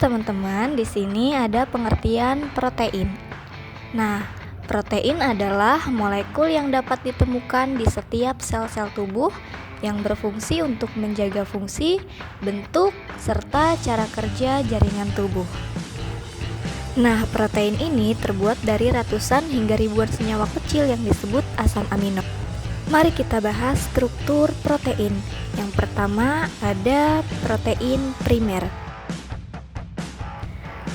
teman-teman, di sini ada pengertian protein. Nah, protein adalah molekul yang dapat ditemukan di setiap sel-sel tubuh yang berfungsi untuk menjaga fungsi, bentuk, serta cara kerja jaringan tubuh. Nah, protein ini terbuat dari ratusan hingga ribuan senyawa kecil yang disebut asam amino. Mari kita bahas struktur protein. Yang pertama ada protein primer.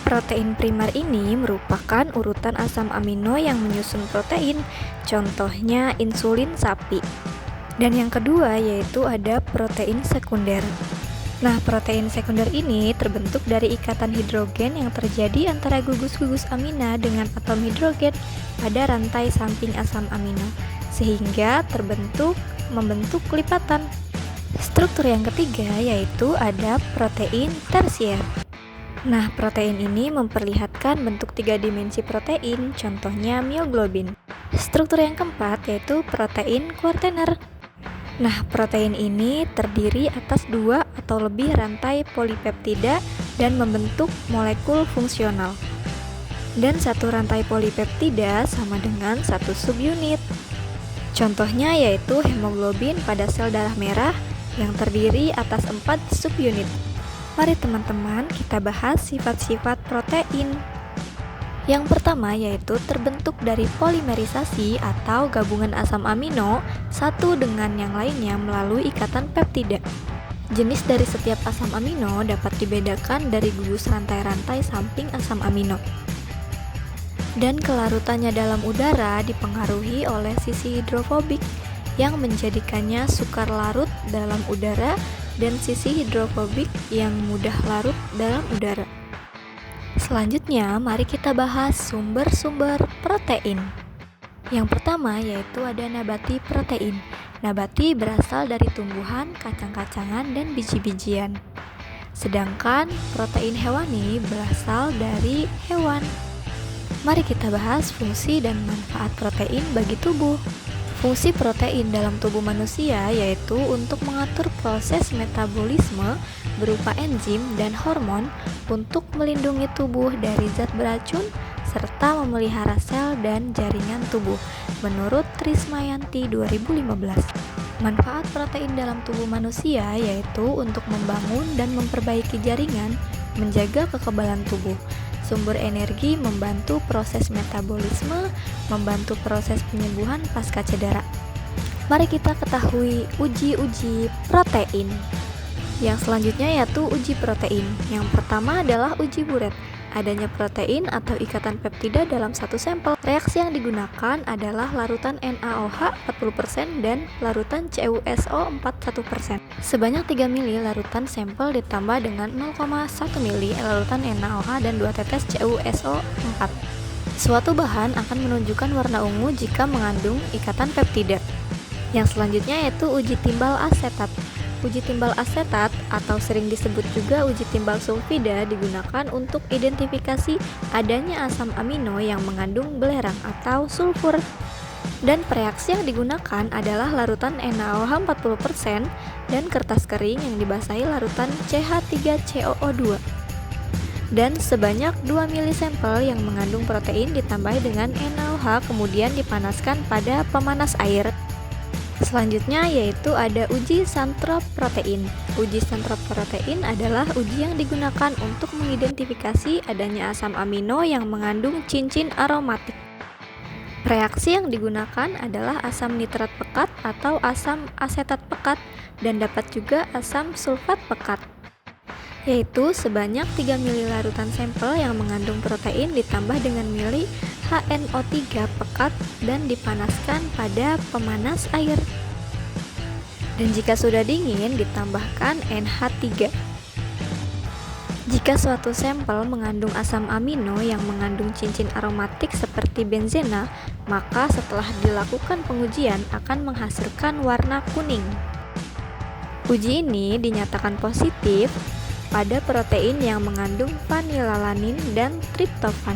Protein primer ini merupakan urutan asam amino yang menyusun protein, contohnya insulin sapi. Dan yang kedua yaitu ada protein sekunder. Nah, protein sekunder ini terbentuk dari ikatan hidrogen yang terjadi antara gugus-gugus amina dengan atom hidrogen pada rantai samping asam amino, sehingga membentuk lipatan. Struktur yang ketiga yaitu ada protein tersier. Nah, protein ini memperlihatkan bentuk 3 dimensi protein, contohnya mioglobin. Struktur yang keempat yaitu protein kuartener. Nah, protein ini terdiri atas 2 atau lebih rantai polipeptida dan membentuk molekul fungsional. Dan satu rantai polipeptida sama dengan satu subunit. Contohnya yaitu hemoglobin pada sel darah merah yang terdiri atas 4 subunit. Mari teman-teman kita bahas sifat-sifat protein. Yang pertama yaitu terbentuk dari polimerisasi atau gabungan asam amino satu dengan yang lainnya melalui ikatan peptida. Jenis dari setiap asam amino dapat dibedakan dari gugus rantai-rantai samping asam amino. Dan kelarutannya dalam udara dipengaruhi oleh sisi hidrofobik yang menjadikannya sukar larut dalam udara dan sisi hidrofobik yang mudah larut dalam udara. Selanjutnya, mari kita bahas sumber-sumber protein. Yang pertama yaitu ada nabati protein. Nabati berasal dari tumbuhan, kacang-kacangan, dan biji-bijian. Sedangkan protein hewani berasal dari hewan. Mari kita bahas fungsi dan manfaat protein bagi tubuh. Fungsi protein dalam tubuh manusia yaitu untuk mengatur proses metabolisme berupa enzim dan hormon untuk melindungi tubuh dari zat beracun serta memelihara sel dan jaringan tubuh menurut Trismayanti 2015. Manfaat protein dalam tubuh manusia yaitu untuk membangun dan memperbaiki jaringan, menjaga kekebalan tubuh, sumber energi, membantu proses metabolisme, membantu proses penyembuhan pasca cedera. Mari kita ketahui uji-uji protein. Yang selanjutnya yaitu uji protein. Yang pertama adalah uji Buret. Adanya protein atau ikatan peptida dalam satu sampel. Reaksi yang digunakan adalah larutan NaOH 40% dan larutan CuSO 41%. Sebanyak 3 mili larutan sampel ditambah dengan 0,1 mili larutan NaOH dan 2 tetes CuSO 4. Suatu bahan akan menunjukkan warna ungu jika mengandung ikatan peptida. Yang selanjutnya yaitu uji timbal asetat. Uji timbal asetat atau sering disebut juga uji timbal sulfida digunakan untuk identifikasi adanya asam amino yang mengandung belerang atau sulfur. Dan reaksi yang digunakan adalah larutan NaOH 40% dan kertas kering yang dibasahi larutan CH3COO2. Dan sebanyak 2 mili sampel yang mengandung protein ditambahi dengan NaOH kemudian dipanaskan pada pemanas air. Selanjutnya yaitu ada uji sentrop protein. Uji sentrop protein adalah uji yang digunakan untuk mengidentifikasi adanya asam amino yang mengandung cincin aromatik. Reaksi yang digunakan adalah asam nitrat pekat atau asam asetat pekat dan dapat juga asam sulfat pekat. Yaitu sebanyak 3 mili larutan sampel yang mengandung protein ditambah dengan mili HNO3 pekat dan dipanaskan pada pemanas air. Dan jika sudah dingin ditambahkan NH3. Jika suatu sampel mengandung asam amino yang mengandung cincin aromatik seperti benzena, maka setelah dilakukan pengujian akan menghasilkan warna kuning. Uji ini dinyatakan positif pada protein yang mengandung vanilalanin dan triptofan.